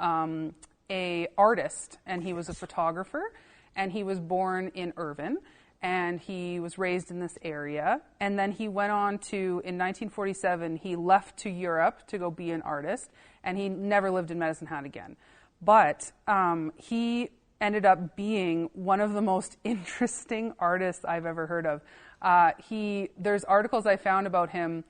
a artist, and he was a photographer, and he was born in Irvine, and he was raised in this area. And then he went on to, in 1947, he left to Europe to go be an artist, and he never lived in Medicine Hat again. But he ended up being one of the most interesting artists I've ever heard of. There's articles I found about him,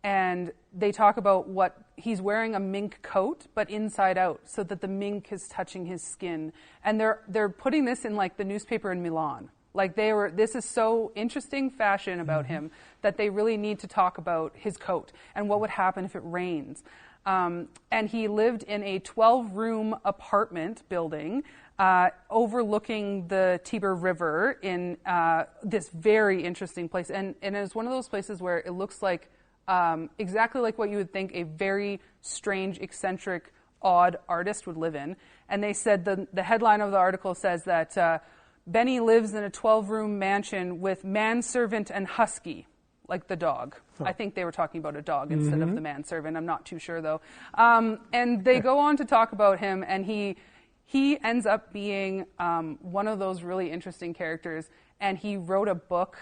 and they talk about what he's wearing a mink coat, but inside out, so that the mink is touching his skin. And they're putting this in like the newspaper in Milan. Like this is so interesting fashion about him that they really need to talk about his coat and what would happen if it rains. And he lived in a 12-room apartment building overlooking the Tiber River in this very interesting place. And it's one of those places where it looks like exactly like what you would think a very strange, eccentric, odd artist would live in. And they said the headline of the article says that Benny lives in a 12-room mansion with manservant and husky, like the dog. Huh. I think they were talking about a dog instead of the manservant. I'm not too sure, though. And they go on to talk about him, and he ends up being one of those really interesting characters. And he wrote a book.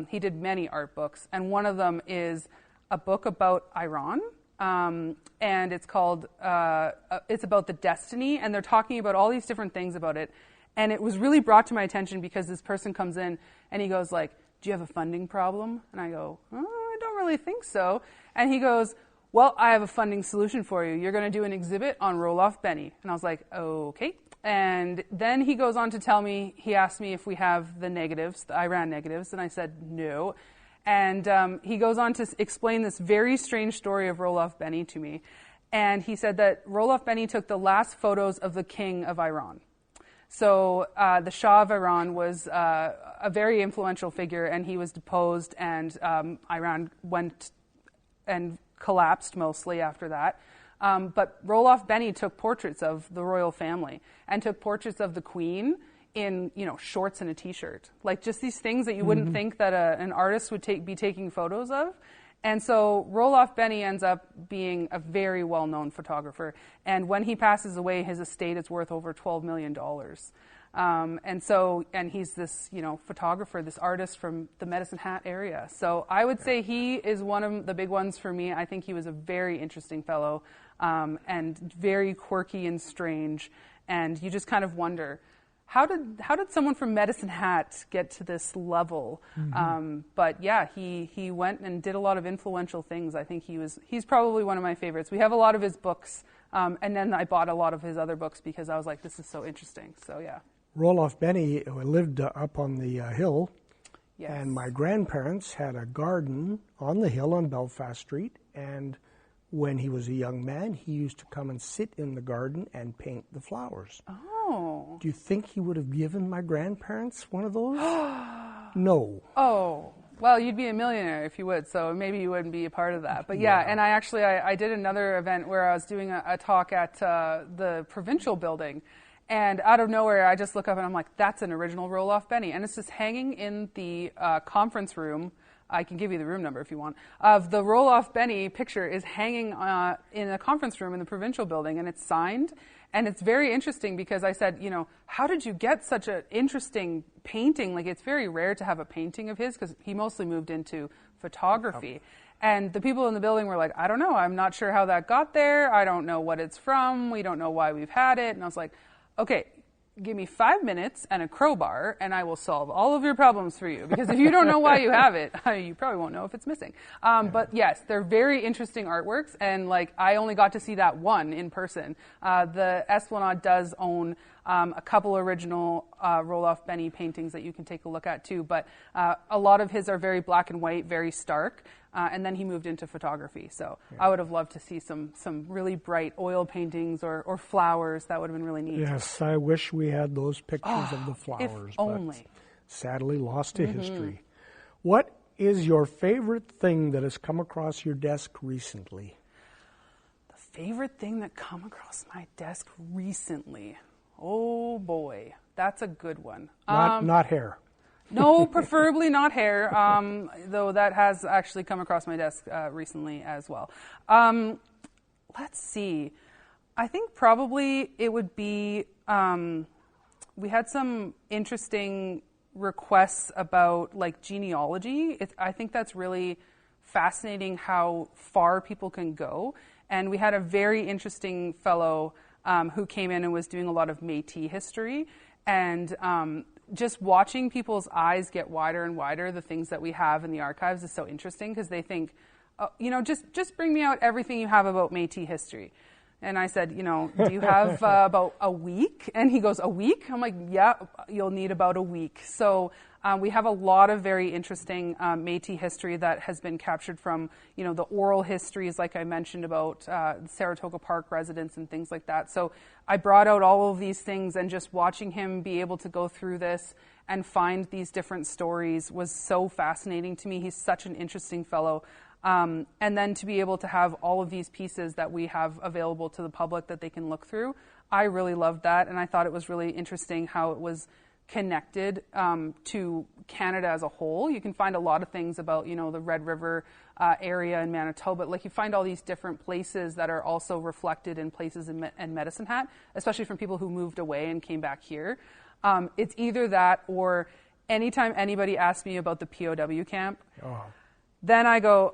He did many art books, and one of them is a book about Iran. And it's called, it's about the destiny, and they're talking about all these different things about it. And it was really brought to my attention because this person comes in and he goes like, do you have a funding problem? And I go, oh, I don't really think so. And he goes, well, I have a funding solution for you. You're going to do an exhibit on Roll-Off Benny. And I was like, okay. And then he goes on to tell me, he asked me if we have the negatives, the Iran negatives, and I said no. And he goes on to explain this very strange story of Roll-Off Benny to me. And he said that Roll-Off Benny took the last photos of the king of Iran. So the Shah of Iran was a very influential figure, and he was deposed, and Iran went and collapsed mostly after that. But Roll-Off Benny took portraits of the royal family and took portraits of the queen in shorts and a t-shirt, like just these things that you wouldn't think that an artist would be taking photos of. And so Roll-Off Benny ends up being a very well-known photographer. And when he passes away, his estate is worth over $12 million. And he's this, photographer, this artist from the Medicine Hat area. So I would say he is one of the big ones for me. I think he was a very interesting fellow, and very quirky and strange. And you just kind of wonder, how did someone from Medicine Hat get to this level? But yeah, he went and did a lot of influential things. I think he's probably one of my favorites. We have a lot of his books, and then I bought a lot of his other books because I was like, this is so interesting. So yeah. Roll-Off Benny lived up on the hill, yes. And my grandparents had a garden on the hill on Belfast Street, and when he was a young man, he used to come and sit in the garden and paint the flowers. Oh. Do you think he would have given my grandparents one of those? No. Oh. Well, you'd be a millionaire if you would, so maybe you wouldn't be a part of that. But yeah, and I did another event where I was doing a talk at the Provincial building, and out of nowhere, I just look up and I'm like, that's an original Roll-Off Benny. And it's just hanging in the conference room. I can give you the room number if you want. Of the Roll-Off Benny picture is hanging in a conference room in the Provincial building, and it's signed. And it's very interesting because I said, how did you get such an interesting painting? Like, it's very rare to have a painting of his because he mostly moved into photography. And the people in the building were like, I don't know. I'm not sure how that got there. I don't know what it's from. We don't know why we've had it. And I was like, okay, give me 5 minutes and a crowbar, and I will solve all of your problems for you. Because if you don't know why you have it, you probably won't know if it's missing. But yes, they're very interesting artworks, and I only got to see that one in person. The Esplanade does own a couple original Roloff Benny paintings that you can take a look at too. But a lot of his are very black and white, very stark. And then he moved into photography. So I would have loved to see some really bright oil paintings or flowers. That would have been really neat. Yes, I wish we had those pictures of the flowers. If only. But sadly lost to history. What is your favorite thing that has come across your desk recently? The favorite thing that come across my desk recently? Oh boy, that's a good one. Not hair. No, preferably not hair, though that has actually come across my desk recently as well. Let's see. I think probably it would be, we had some interesting requests about like genealogy. I think that's really fascinating how far people can go. And we had a very interesting fellow who came in and was doing a lot of Métis history. And just watching people's eyes get wider and wider, the things that we have in the archives is so interesting because they think, just bring me out everything you have about Métis history. And I said, do you have about a week? And he goes, a week? I'm like, yeah, you'll need about a week. So we have a lot of very interesting Métis history that has been captured from, the oral histories, like I mentioned about Saratoga Park residents and things like that. So I brought out all of these things, and just watching him be able to go through this and find these different stories was so fascinating to me. He's such an interesting fellow. And then to be able to have all of these pieces that we have available to the public that they can look through, I really loved that. And I thought it was really interesting how it was connected to Canada as a whole. You can find a lot of things about, the Red River area in Manitoba. Like you find all these different places that are also reflected in places in Medicine Hat, especially from people who moved away and came back here. It's either that or anytime anybody asks me about the POW camp, then I go,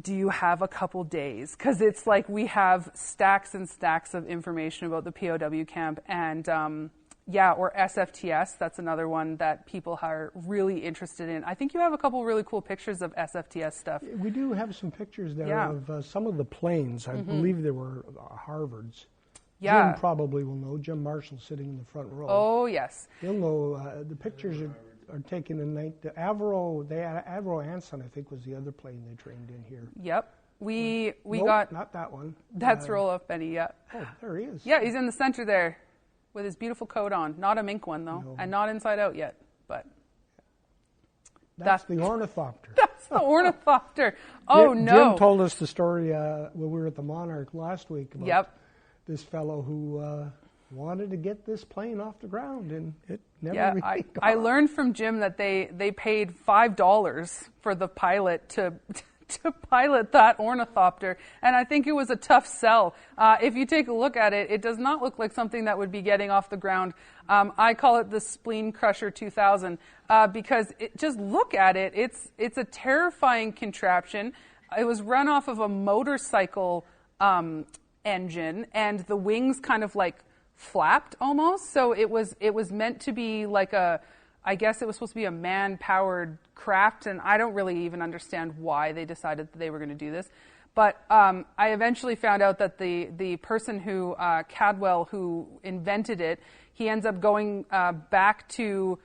do you have a couple days? Because it's like we have stacks and stacks of information about the POW camp. And or SFTS, that's another one that people are really interested in. I think you have a couple really cool pictures of SFTS stuff. We do have some pictures there of some of the planes. I believe they were Harvard's. Yeah. Jim probably will know. Jim Marshall sitting in the front row. Oh, yes. He'll know. The pictures are taken in the Avro Anson, I think, was the other plane they trained in here. Yep. We nope, got... not that one. That's Roloff Benny, yeah. Oh, there he is. Yeah, he's in the center there with his beautiful coat on. Not a mink one, though, No. and not inside out yet, but... That's the ornithopter. That's the ornithopter. Oh, no. Jim told us the story when we were at the Monarch last week about this fellow who wanted to get this plane off the ground, and it never really got. I learned from Jim that they paid $5 for the pilot to pilot that ornithopter, and I think it was a tough sell. If you take a look at it, it does not look like something that would be getting off the ground. I call it the Spleen Crusher 2000 because just look at it. It's a terrifying contraption. It was run off of a motorcycle engine, and the wings kind of like flapped almost. So it was meant to be like I guess it was supposed to be a man-powered craft, and I don't really even understand why they decided that they were going to do this. But I eventually found out that the person who, Cadwell, who invented it, he ends up going back to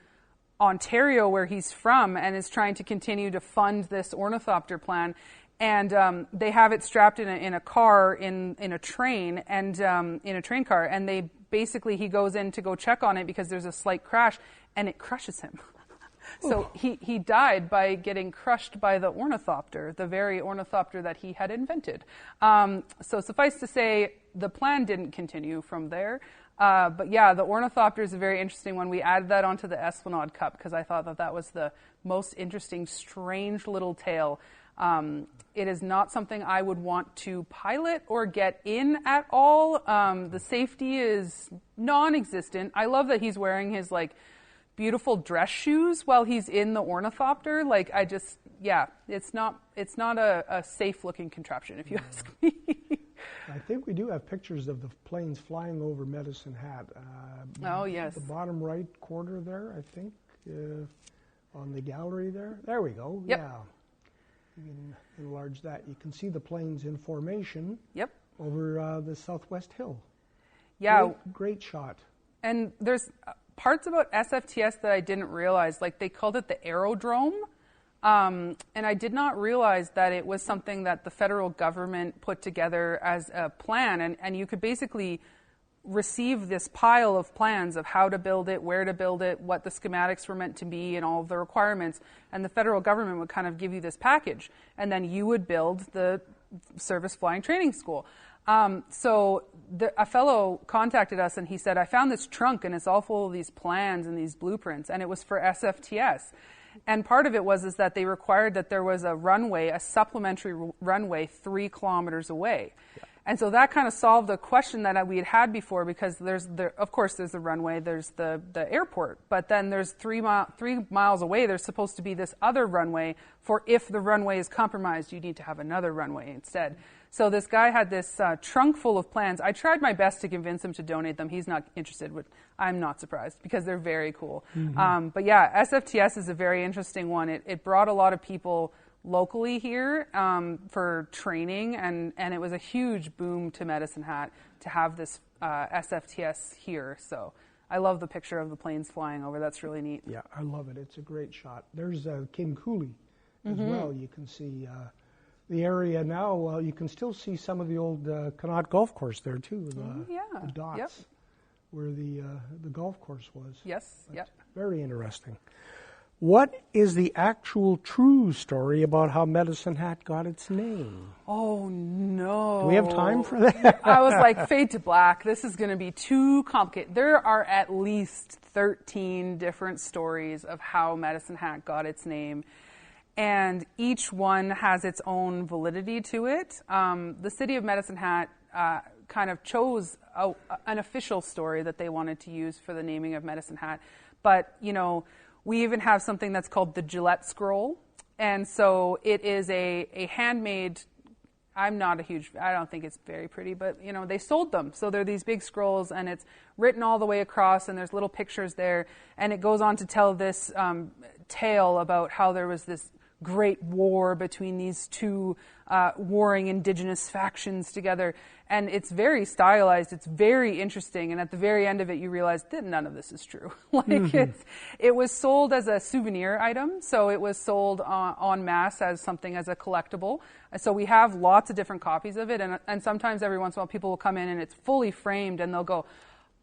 Ontario, where he's from, and is trying to continue to fund this ornithopter plan. And they have it strapped in a car, in a train, and in a train car, and he goes in to go check on it because there's a slight crash, and it crushes him. So he died by getting crushed by the ornithopter, the very ornithopter that he had invented. So suffice to say, the plan didn't continue from there. But yeah, the ornithopter is a very interesting one. We added that onto the Esplanade Cup because I thought that was the most interesting, strange little tale. It is not something I would want to pilot or get in at all. The safety is non-existent. I love that he's wearing his beautiful dress shoes while he's in the ornithopter. It's not a safe-looking contraption, if you ask me. I think we do have pictures of the planes flying over Medicine Hat. Oh, yes. The bottom right corner there, I think, on the gallery there. There we go. Yep. Yeah. You can enlarge that. You can see the planes in formation. Yep. Over the southwest hill. Yeah. Great shot. And there's parts about SFTS that I didn't realize, like they called it the aerodrome. And I did not realize that it was something that the federal government put together as a plan. And you could basically receive this pile of plans of how to build it, where to build it, what the schematics were meant to be, and all of the requirements. And the federal government would kind of give you this package. And then you would build the Service Flying Training School. So a fellow contacted us and he said, I found this trunk and it's all full of these plans and these blueprints, and it was for SFTS. And part of it was that they required that there was a runway, a supplementary runway 3 kilometers away. Yeah. And so that kind of solved a question that we had had before, because of course there's the runway, there's the airport, but then there's 3 miles away, there's supposed to be this other runway for if the runway is compromised, you need to have another runway instead. So this guy had this trunk full of plans. I tried my best to convince him to donate them. He's not interested, which I'm not surprised because they're very cool. Mm-hmm. But yeah, SFTS is a very interesting one. It brought a lot of people locally here for training, and it was a huge boom to Medicine Hat to have this SFTS here. So I love the picture of the planes flying over. That's really neat. Yeah, I love it. It's a great shot. There's King Cooley as well. You can see the area now. You can still see some of the old Connaught Golf Course there too. The dots where the golf course was. Yes. Yep. Very interesting. What is the actual true story about how Medicine Hat got its name? Oh, no. Do we have time for that? I was like, fade to black. This is going to be too complicated. There are at least 13 different stories of how Medicine Hat got its name, and each one has its own validity to it. The city of Medicine Hat kind of chose an official story that they wanted to use for the naming of Medicine Hat, but, you know, we even have something that's called the Gillette Scroll. And so it is a handmade, I don't think it's very pretty, but, you know, they sold them. So they're these big scrolls, and it's written all the way across, and there's little pictures there. And it goes on to tell this tale about how there was this great war between these two warring indigenous factions together. And it's very stylized, it's very interesting, and at the very end of it you realize that none of this is true. It was sold as a souvenir item, so it was sold en masse as something, as a collectible. So we have lots of different copies of it, and sometimes every once in a while people will come in and it's fully framed and they'll go,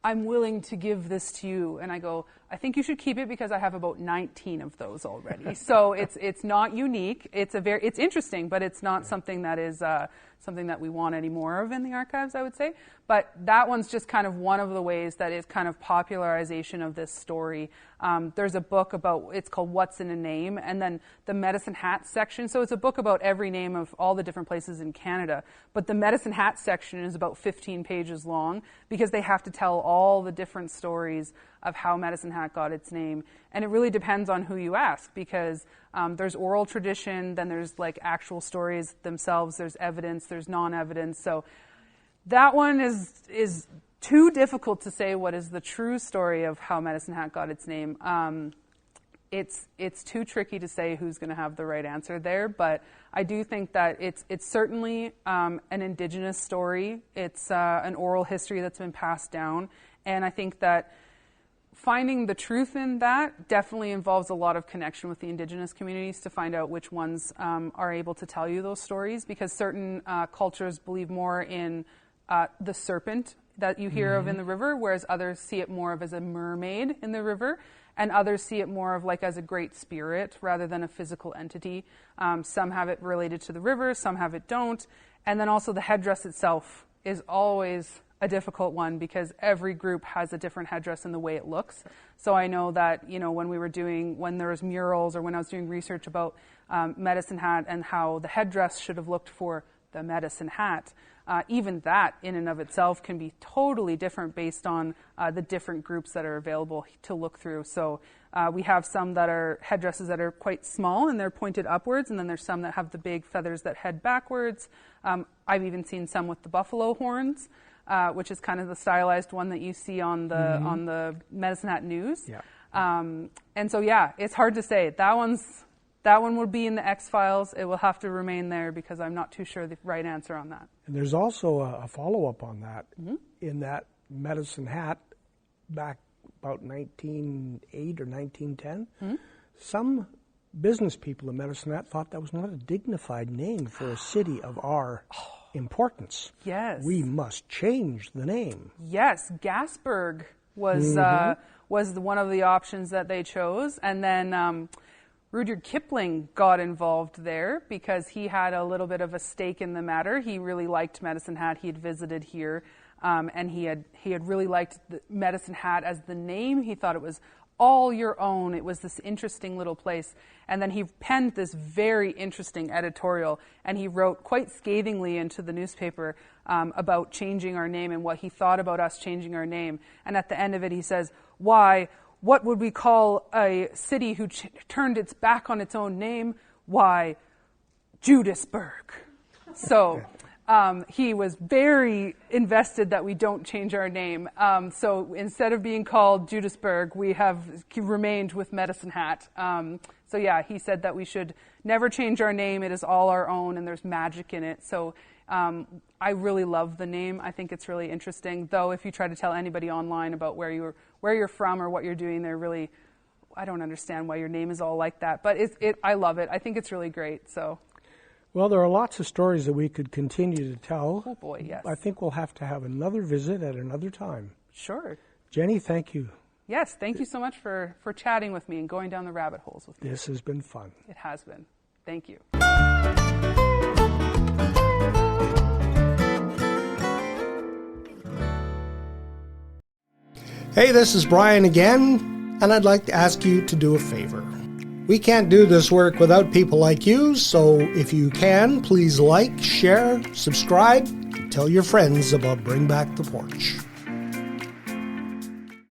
I'm willing to give this to you. And I go, I think you should keep it because I have about 19 of those already. So it's not unique. It's interesting, but it's not something that is something that we want any more of in the archives, I would say. But that one's just kind of one of the ways that is kind of popularization of this story. There's a book it's called What's in a Name, and then the Medicine Hat section. So it's a book about every name of all the different places in Canada. But the Medicine Hat section is about 15 pages long because they have to tell all the different stories of how Medicine Hat got its name. And it really depends on who you ask, because there's oral tradition, then there's like actual stories themselves, there's evidence, there's non-evidence. So that one is too difficult to say what is the true story of how Medicine Hat got its name. It's too tricky to say who's going to have the right answer there, but I do think that it's certainly an indigenous story. It's an oral history that's been passed down, and I think that finding the truth in that definitely involves a lot of connection with the indigenous communities to find out which ones are able to tell you those stories, because certain cultures believe more in the serpent that you hear of in the river, whereas others see it more of as a mermaid in the river, and others see it more of like as a great spirit rather than a physical entity. Some have it related to the river, some have it don't. And then also the headdress itself is always a difficult one because every group has a different headdress in the way it looks. So I know that, you know, when there was murals or when I was doing research about Medicine Hat and how the headdress should have looked for the Medicine Hat, even that in and of itself can be totally different based on the different groups that are available to look through. So we have some that are headdresses that are quite small and they're pointed upwards, and then there's some that have the big feathers that head backwards. I've even seen some with the buffalo horns, which is kind of the stylized one that you see on the Medicine Hat News. Yeah. And so, yeah, it's hard to say. That one will be in the X-Files. It will have to remain there because I'm not too sure the right answer on that. And there's also a follow-up on that, in that Medicine Hat back about 1908 or 1910, some business people in Medicine Hat thought that was not a dignified name for a city of our importance. Yes. We must change the name. Yes, Gasburg was one of the options that they chose. And then Rudyard Kipling got involved there because he had a little bit of a stake in the matter. He really liked Medicine Hat. He had visited here, and he had really liked the Medicine Hat as the name. He thought it was all your own. It was this interesting little place. And then he penned this very interesting editorial, and he wrote quite scathingly into the newspaper about changing our name and what he thought about us changing our name. And at the end of it, he says, "Why, what would we call a city who turned its back on its own name? Why, Judasburg." So he was very invested that we don't change our name. So instead of being called Judasburg, we have remained with Medicine Hat. So yeah, he said that we should never change our name. It is all our own, and there's magic in it. So I really love the name. I think it's really interesting. Though if you try to tell anybody online about where you're from or what you're doing, they're really, I don't understand why your name is all like that. But I love it. I think it's really great. So. Well, there are lots of stories that we could continue to tell. Oh boy, yes. I think we'll have to have another visit at another time. Sure. Jenny, thank you. Yes, thank you so much for chatting with me and going down the rabbit holes with me. This has been fun. It has been. Thank you. Hey, this is Brian again, and I'd like to ask you to do a favor. We can't do this work without people like you, so if you can, please like, share, subscribe, tell your friends about Bring Back the Porch.